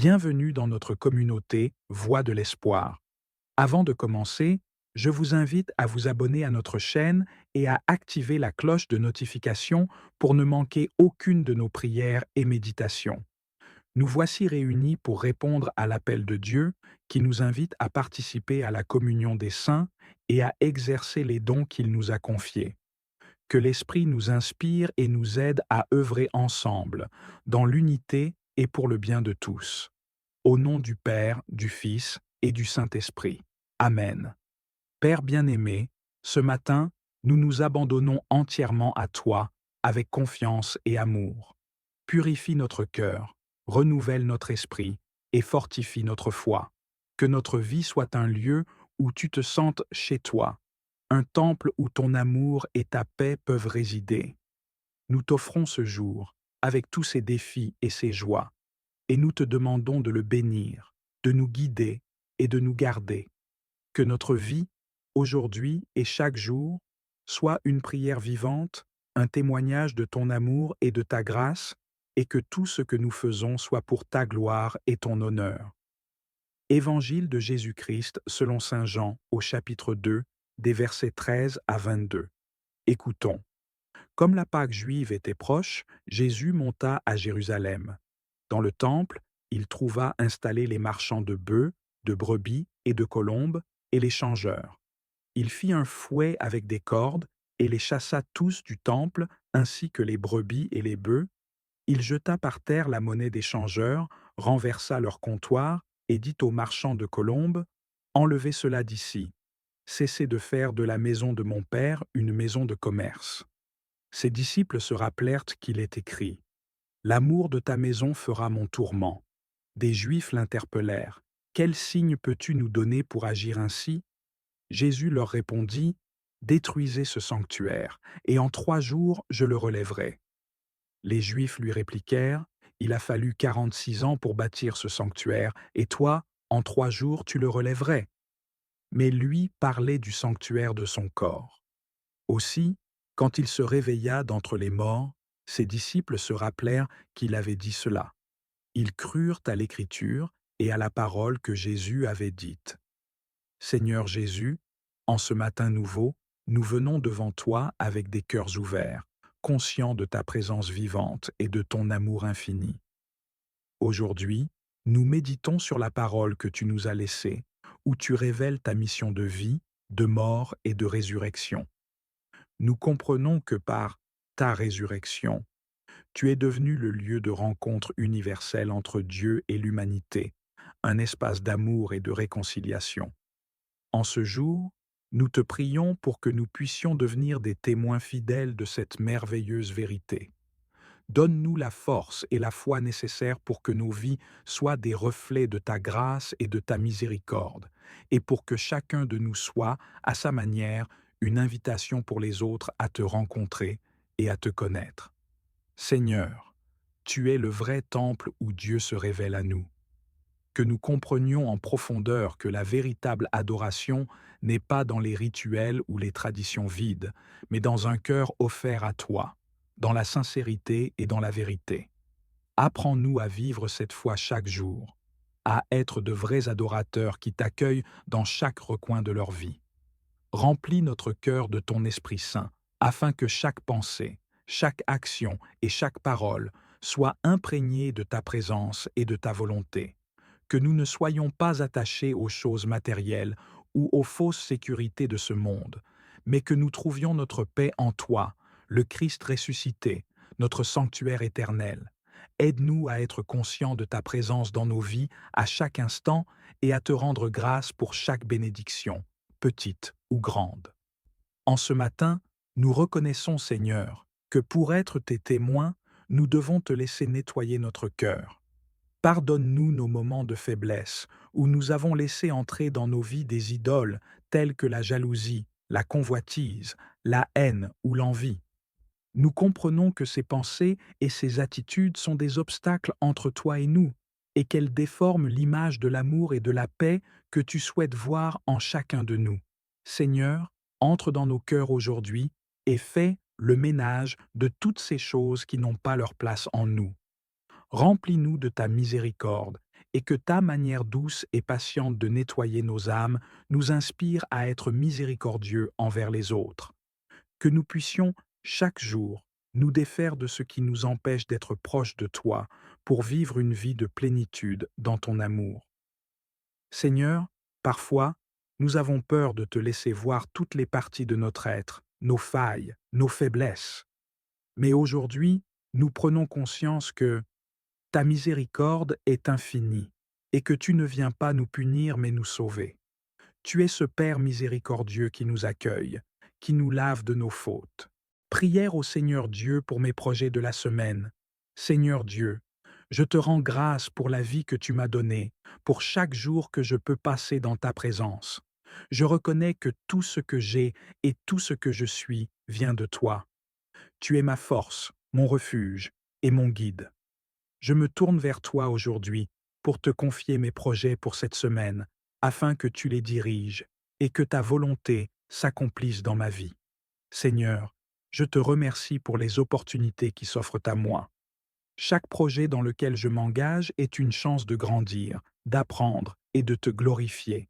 Bienvenue dans notre communauté Voix de l'Espoir. Avant de commencer, je vous invite à vous abonner à notre chaîne et à activer la cloche de notification pour ne manquer aucune de nos prières et méditations. Nous voici réunis pour répondre à l'appel de Dieu qui nous invite à participer à la communion des saints et à exercer les dons qu'il nous a confiés. Que l'Esprit nous inspire et nous aide à œuvrer ensemble, dans l'unité et pour le bien de tous. Au nom du Père, du Fils et du Saint-Esprit. Amen. Père bien-aimé, ce matin, nous nous abandonnons entièrement à toi, avec confiance et amour. Purifie notre cœur, renouvelle notre esprit et fortifie notre foi. Que notre vie soit un lieu où tu te sentes chez toi, un temple où ton amour et ta paix peuvent résider. Nous t'offrons ce jour, avec tous ses défis et ses joies, et nous te demandons de le bénir, de nous guider et de nous garder. Que notre vie, aujourd'hui et chaque jour, soit une prière vivante, un témoignage de ton amour et de ta grâce, et que tout ce que nous faisons soit pour ta gloire et ton honneur. Évangile de Jésus-Christ selon saint Jean au chapitre 2, des versets 13 à 22. Écoutons. Comme la Pâque juive était proche, Jésus monta à Jérusalem. Dans le temple, il trouva installés les marchands de bœufs, de brebis et de colombes, et les changeurs. Il fit un fouet avec des cordes, et les chassa tous du temple, ainsi que les brebis et les bœufs. Il jeta par terre la monnaie des changeurs, renversa leur comptoir, et dit aux marchands de colombes, enlevez cela d'ici. Cessez de faire de la maison de mon père une maison de commerce. Ses disciples se rappelèrent qu'il est écrit, l'amour de ta maison fera mon tourment. Des Juifs l'interpellèrent. Quel signe peux-tu nous donner pour agir ainsi? Jésus leur répondit, détruisez ce sanctuaire, et en 3 jours je le relèverai. Les Juifs lui répliquèrent, il a fallu 46 ans pour bâtir ce sanctuaire, et toi, en 3 jours tu le relèverais. Mais lui parlait du sanctuaire de son corps. Aussi, quand il se réveilla d'entre les morts, ses disciples se rappelèrent qu'il avait dit cela. Ils crurent à l'Écriture et à la parole que Jésus avait dite. Seigneur Jésus, en ce matin nouveau, nous venons devant toi avec des cœurs ouverts, conscients de ta présence vivante et de ton amour infini. Aujourd'hui, nous méditons sur la parole que tu nous as laissée, où tu révèles ta mission de vie, de mort et de résurrection. Nous comprenons que par ta résurrection, tu es devenu le lieu de rencontre universelle entre Dieu et l'humanité, un espace d'amour et de réconciliation. En ce jour, nous te prions pour que nous puissions devenir des témoins fidèles de cette merveilleuse vérité. Donne-nous la force et la foi nécessaires pour que nos vies soient des reflets de ta grâce et de ta miséricorde, et pour que chacun de nous soit, à sa manière, une invitation pour les autres à te rencontrer et à te connaître. Seigneur, tu es le vrai temple où Dieu se révèle à nous. Que nous comprenions en profondeur que la véritable adoration n'est pas dans les rituels ou les traditions vides, mais dans un cœur offert à toi, dans la sincérité et dans la vérité. Apprends-nous à vivre cette foi chaque jour, à être de vrais adorateurs qui t'accueillent dans chaque recoin de leur vie. Remplis notre cœur de ton Esprit Saint, afin que chaque pensée, chaque action et chaque parole soient imprégnées de ta présence et de ta volonté. Que nous ne soyons pas attachés aux choses matérielles ou aux fausses sécurités de ce monde, mais que nous trouvions notre paix en toi, le Christ ressuscité, notre sanctuaire éternel. Aide-nous à être conscients de ta présence dans nos vies à chaque instant et à te rendre grâce pour chaque bénédiction, petite ou grande. En ce matin, nous reconnaissons, Seigneur, que pour être tes témoins, nous devons te laisser nettoyer notre cœur. Pardonne-nous nos moments de faiblesse, où nous avons laissé entrer dans nos vies des idoles telles que la jalousie, la convoitise, la haine ou l'envie. Nous comprenons que ces pensées et ces attitudes sont des obstacles entre toi et nous, et qu'elles déforment l'image de l'amour et de la paix que tu souhaites voir en chacun de nous. Seigneur, entre dans nos cœurs aujourd'hui et fais le ménage de toutes ces choses qui n'ont pas leur place en nous. Remplis-nous de ta miséricorde et que ta manière douce et patiente de nettoyer nos âmes nous inspire à être miséricordieux envers les autres. Que nous puissions, chaque jour, nous défaire de ce qui nous empêche d'être proches de toi pour vivre une vie de plénitude dans ton amour. Seigneur, parfois, nous avons peur de te laisser voir toutes les parties de notre être, nos failles, nos faiblesses. Mais aujourd'hui, nous prenons conscience que ta miséricorde est infinie et que tu ne viens pas nous punir mais nous sauver. Tu es ce Père miséricordieux qui nous accueille, qui nous lave de nos fautes. Prière au Seigneur Dieu pour mes projets de la semaine. Seigneur Dieu, je te rends grâce pour la vie que tu m'as donnée, pour chaque jour que je peux passer dans ta présence. Je reconnais que tout ce que j'ai et tout ce que je suis vient de toi. Tu es ma force, mon refuge et mon guide. Je me tourne vers toi aujourd'hui pour te confier mes projets pour cette semaine, afin que tu les diriges et que ta volonté s'accomplisse dans ma vie. Seigneur, je te remercie pour les opportunités qui s'offrent à moi. Chaque projet dans lequel je m'engage est une chance de grandir, d'apprendre et de te glorifier.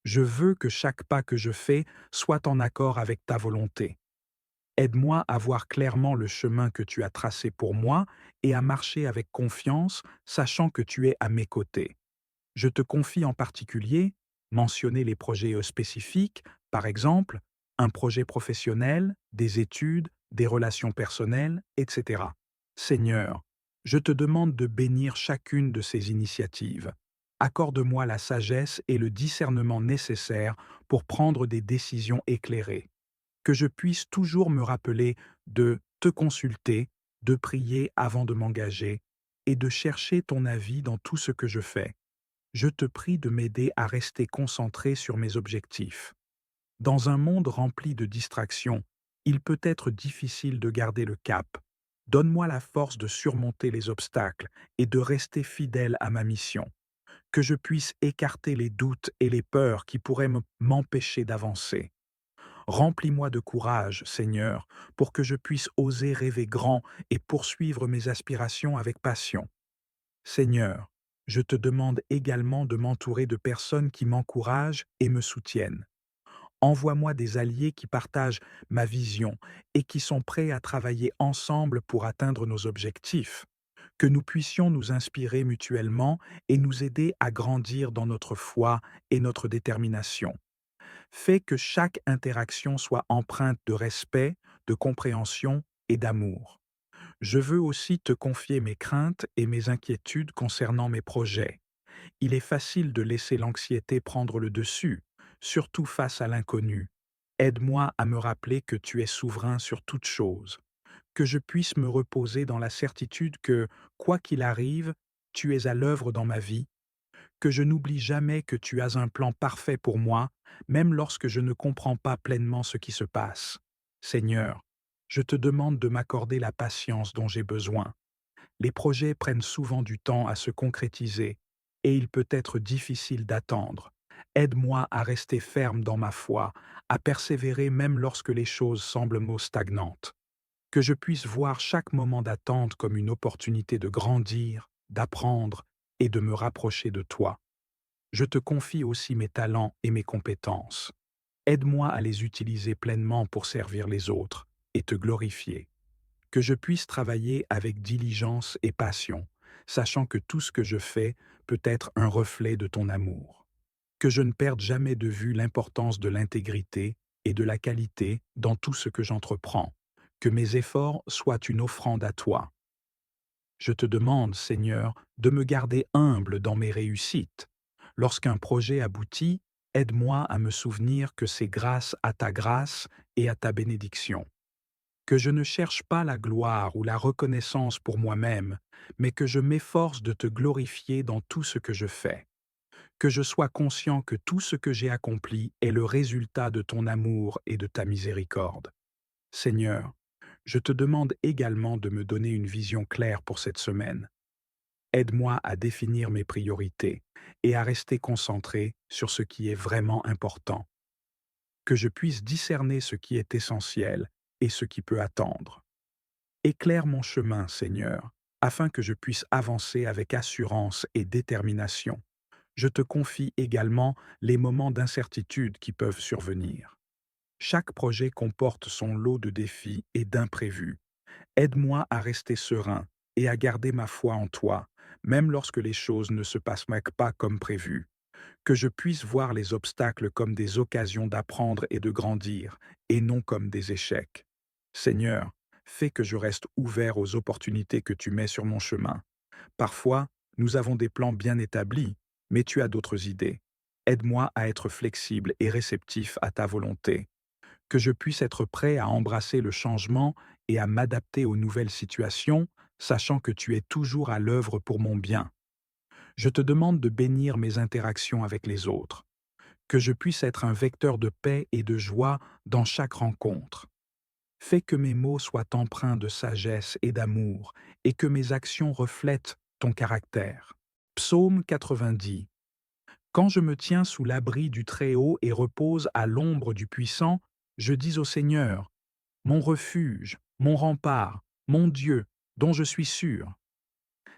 Je veux que chaque pas que je fais soit en accord avec ta volonté. Aide-moi à voir clairement le chemin que tu as tracé pour moi et à marcher avec confiance, sachant que tu es à mes côtés. Je te confie en particulier mentionner les projets spécifiques, par exemple, un projet professionnel, des études, des relations personnelles, etc. Seigneur, je te demande de bénir chacune de ces initiatives. Accorde-moi la sagesse et le discernement nécessaires pour prendre des décisions éclairées. Que je puisse toujours me rappeler de te consulter, de prier avant de m'engager et de chercher ton avis dans tout ce que je fais. Je te prie de m'aider à rester concentré sur mes objectifs. Dans un monde rempli de distractions, il peut être difficile de garder le cap. Donne-moi la force de surmonter les obstacles et de rester fidèle à ma mission. Que je puisse écarter les doutes et les peurs qui pourraient m'empêcher d'avancer. Remplis-moi de courage, Seigneur, pour que je puisse oser rêver grand et poursuivre mes aspirations avec passion. Seigneur, je te demande également de m'entourer de personnes qui m'encouragent et me soutiennent. Envoie-moi des alliés qui partagent ma vision et qui sont prêts à travailler ensemble pour atteindre nos objectifs. Que nous puissions nous inspirer mutuellement et nous aider à grandir dans notre foi et notre détermination. Fais que chaque interaction soit empreinte de respect, de compréhension et d'amour. Je veux aussi te confier mes craintes et mes inquiétudes concernant mes projets. Il est facile de laisser l'anxiété prendre le dessus, surtout face à l'inconnu. Aide-moi à me rappeler que tu es souverain sur toute chose, que je puisse me reposer dans la certitude que, quoi qu'il arrive, tu es à l'œuvre dans ma vie, que je n'oublie jamais que tu as un plan parfait pour moi, même lorsque je ne comprends pas pleinement ce qui se passe. Seigneur, je te demande de m'accorder la patience dont j'ai besoin. Les projets prennent souvent du temps à se concrétiser et il peut être difficile d'attendre. Aide-moi à rester ferme dans ma foi, à persévérer même lorsque les choses semblent stagnantes. Que je puisse voir chaque moment d'attente comme une opportunité de grandir, d'apprendre et de me rapprocher de toi. Je te confie aussi mes talents et mes compétences. Aide-moi à les utiliser pleinement pour servir les autres et te glorifier. Que je puisse travailler avec diligence et passion, sachant que tout ce que je fais peut être un reflet de ton amour. Que je ne perde jamais de vue l'importance de l'intégrité et de la qualité dans tout ce que j'entreprends. Que mes efforts soient une offrande à toi. Je te demande, Seigneur, de me garder humble dans mes réussites. Lorsqu'un projet aboutit, aide-moi à me souvenir que c'est grâce à ta grâce et à ta bénédiction. Que je ne cherche pas la gloire ou la reconnaissance pour moi-même, mais que je m'efforce de te glorifier dans tout ce que je fais. Que je sois conscient que tout ce que j'ai accompli est le résultat de ton amour et de ta miséricorde. Seigneur, je te demande également de me donner une vision claire pour cette semaine. Aide-moi à définir mes priorités et à rester concentré sur ce qui est vraiment important. Que je puisse discerner ce qui est essentiel et ce qui peut attendre. Éclaire mon chemin, Seigneur, afin que je puisse avancer avec assurance et détermination. Je te confie également les moments d'incertitude qui peuvent survenir. Chaque projet comporte son lot de défis et d'imprévus. Aide-moi à rester serein et à garder ma foi en toi, même lorsque les choses ne se passent pas comme prévu. Que je puisse voir les obstacles comme des occasions d'apprendre et de grandir, et non comme des échecs. Seigneur, fais que je reste ouvert aux opportunités que tu mets sur mon chemin. Parfois, nous avons des plans bien établis, mais tu as d'autres idées. Aide-moi à être flexible et réceptif à ta volonté. Que je puisse être prêt à embrasser le changement et à m'adapter aux nouvelles situations, sachant que tu es toujours à l'œuvre pour mon bien. Je te demande de bénir mes interactions avec les autres, que je puisse être un vecteur de paix et de joie dans chaque rencontre. Fais que mes mots soient empreints de sagesse et d'amour, et que mes actions reflètent ton caractère. Psaume 90. Quand je me tiens sous l'abri du Très-Haut et repose à l'ombre du Puissant, je dis au Seigneur, mon refuge, mon rempart, mon Dieu, dont je suis sûr.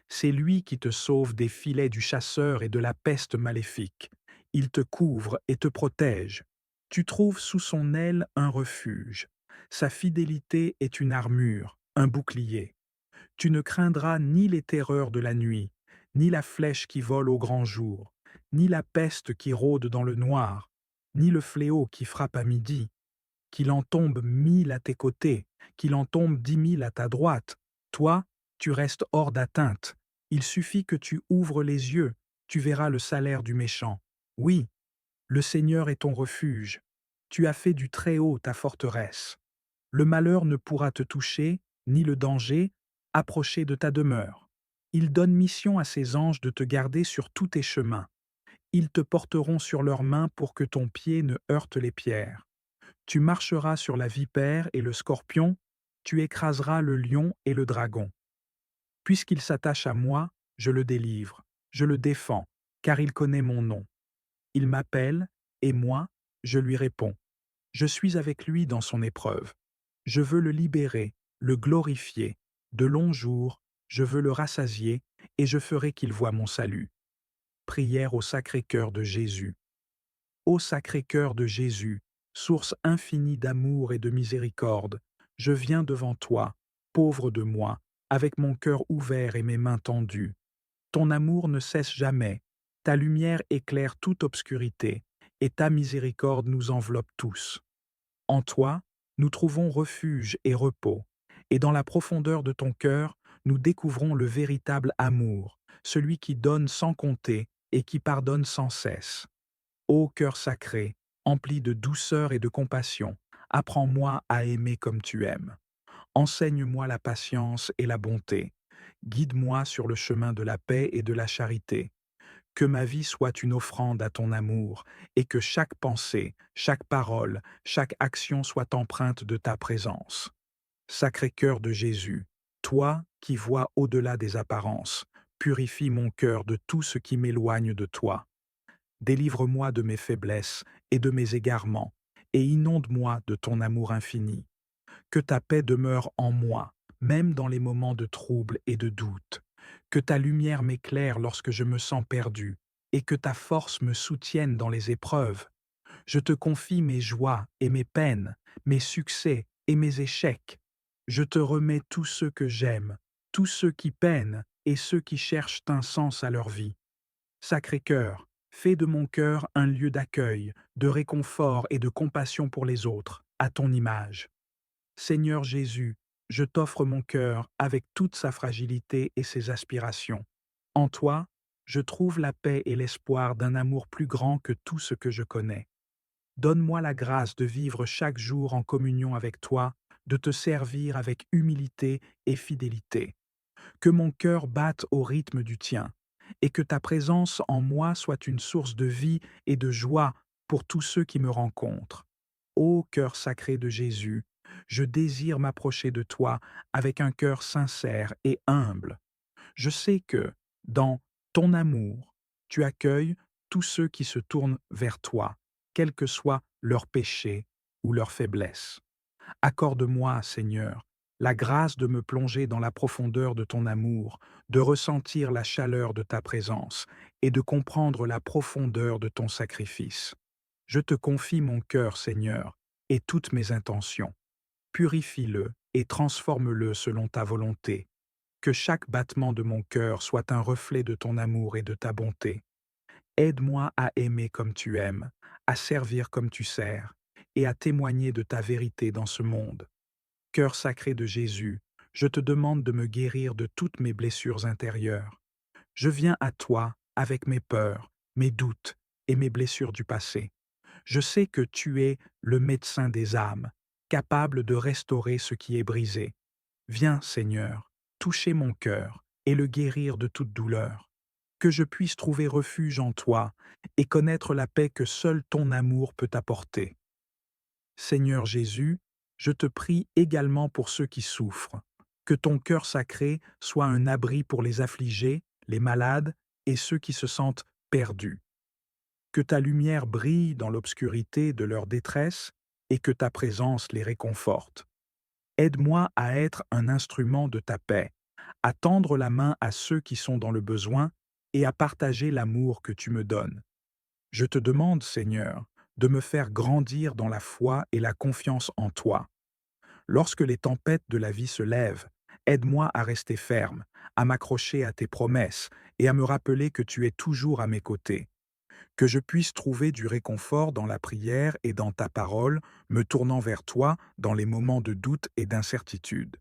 C'est lui qui te sauve des filets du chasseur et de la peste maléfique. Il te couvre et te protège. Tu trouves sous son aile un refuge. Sa fidélité est une armure, un bouclier. Tu ne craindras ni les terreurs de la nuit, ni la flèche qui vole au grand jour, ni la peste qui rôde dans le noir, ni le fléau qui frappe à midi. Qu'il en tombe 1000 à tes côtés, qu'il en tombe 10 000 à ta droite, toi, tu restes hors d'atteinte. Il suffit que tu ouvres les yeux, tu verras le salaire du méchant. Oui, le Seigneur est ton refuge. Tu as fait du Très-Haut ta forteresse. Le malheur ne pourra te toucher, ni le danger approcher de ta demeure. Il donne mission à ses anges de te garder sur tous tes chemins. Ils te porteront sur leurs mains pour que ton pied ne heurte les pierres. Tu marcheras sur la vipère et le scorpion, tu écraseras le lion et le dragon. Puisqu'il s'attache à moi, je le délivre, je le défends, car il connaît mon nom. Il m'appelle, et moi, je lui réponds. Je suis avec lui dans son épreuve. Je veux le libérer, le glorifier. De longs jours, je veux le rassasier, et je ferai qu'il voie mon salut. Prière au Sacré-Cœur de Jésus. Ô Sacré-Cœur de Jésus, source infinie d'amour et de miséricorde, je viens devant toi, pauvre de moi, avec mon cœur ouvert et mes mains tendues. Ton amour ne cesse jamais, ta lumière éclaire toute obscurité, et ta miséricorde nous enveloppe tous. En toi, nous trouvons refuge et repos, et dans la profondeur de ton cœur, nous découvrons le véritable amour, celui qui donne sans compter et qui pardonne sans cesse. Ô cœur sacré, empli de douceur et de compassion, apprends-moi à aimer comme tu aimes. Enseigne-moi la patience et la bonté. Guide-moi sur le chemin de la paix et de la charité. Que ma vie soit une offrande à ton amour, et que chaque pensée, chaque parole, chaque action soit empreinte de ta présence. Sacré-Cœur de Jésus, toi qui vois au-delà des apparences, purifie mon cœur de tout ce qui m'éloigne de toi. Délivre-moi de mes faiblesses et de mes égarements, et inonde-moi de ton amour infini. Que ta paix demeure en moi, même dans les moments de trouble et de doute. Que ta lumière m'éclaire lorsque je me sens perdu, et que ta force me soutienne dans les épreuves. Je te confie mes joies et mes peines, mes succès et mes échecs. Je te remets tous ceux que j'aime, tous ceux qui peinent et ceux qui cherchent un sens à leur vie. Sacré-Cœur, fais de mon cœur un lieu d'accueil, de réconfort et de compassion pour les autres, à ton image. Seigneur Jésus, je t'offre mon cœur avec toute sa fragilité et ses aspirations. En toi, je trouve la paix et l'espoir d'un amour plus grand que tout ce que je connais. Donne-moi la grâce de vivre chaque jour en communion avec toi, de te servir avec humilité et fidélité. Que mon cœur batte au rythme du tien, et que ta présence en moi soit une source de vie et de joie pour tous ceux qui me rencontrent. Ô cœur sacré de Jésus, je désire m'approcher de toi avec un cœur sincère et humble. Je sais que, dans ton amour, tu accueilles tous ceux qui se tournent vers toi, quels que soient leurs péchés ou leurs faiblesses. Accorde-moi, Seigneur, la grâce de me plonger dans la profondeur de ton amour, de ressentir la chaleur de ta présence et de comprendre la profondeur de ton sacrifice. Je te confie mon cœur, Seigneur, et toutes mes intentions. Purifie-le et transforme-le selon ta volonté. Que chaque battement de mon cœur soit un reflet de ton amour et de ta bonté. Aide-moi à aimer comme tu aimes, à servir comme tu sers, et à témoigner de ta vérité dans ce monde. Cœur sacré de Jésus, je te demande de me guérir de toutes mes blessures intérieures. Je viens à toi avec mes peurs, mes doutes et mes blessures du passé. Je sais que tu es le médecin des âmes, capable de restaurer ce qui est brisé. Viens, Seigneur, toucher mon cœur et le guérir de toute douleur. Que je puisse trouver refuge en toi et connaître la paix que seul ton amour peut apporter. Seigneur Jésus, je te prie également pour ceux qui souffrent. Que ton cœur sacré soit un abri pour les affligés, les malades et ceux qui se sentent perdus. Que ta lumière brille dans l'obscurité de leur détresse et que ta présence les réconforte. Aide-moi à être un instrument de ta paix, à tendre la main à ceux qui sont dans le besoin et à partager l'amour que tu me donnes. Je te demande, Seigneur, de me faire grandir dans la foi et la confiance en toi. Lorsque les tempêtes de la vie se lèvent, aide-moi à rester ferme, à m'accrocher à tes promesses et à me rappeler que tu es toujours à mes côtés. Que je puisse trouver du réconfort dans la prière et dans ta parole, me tournant vers toi dans les moments de doute et d'incertitude.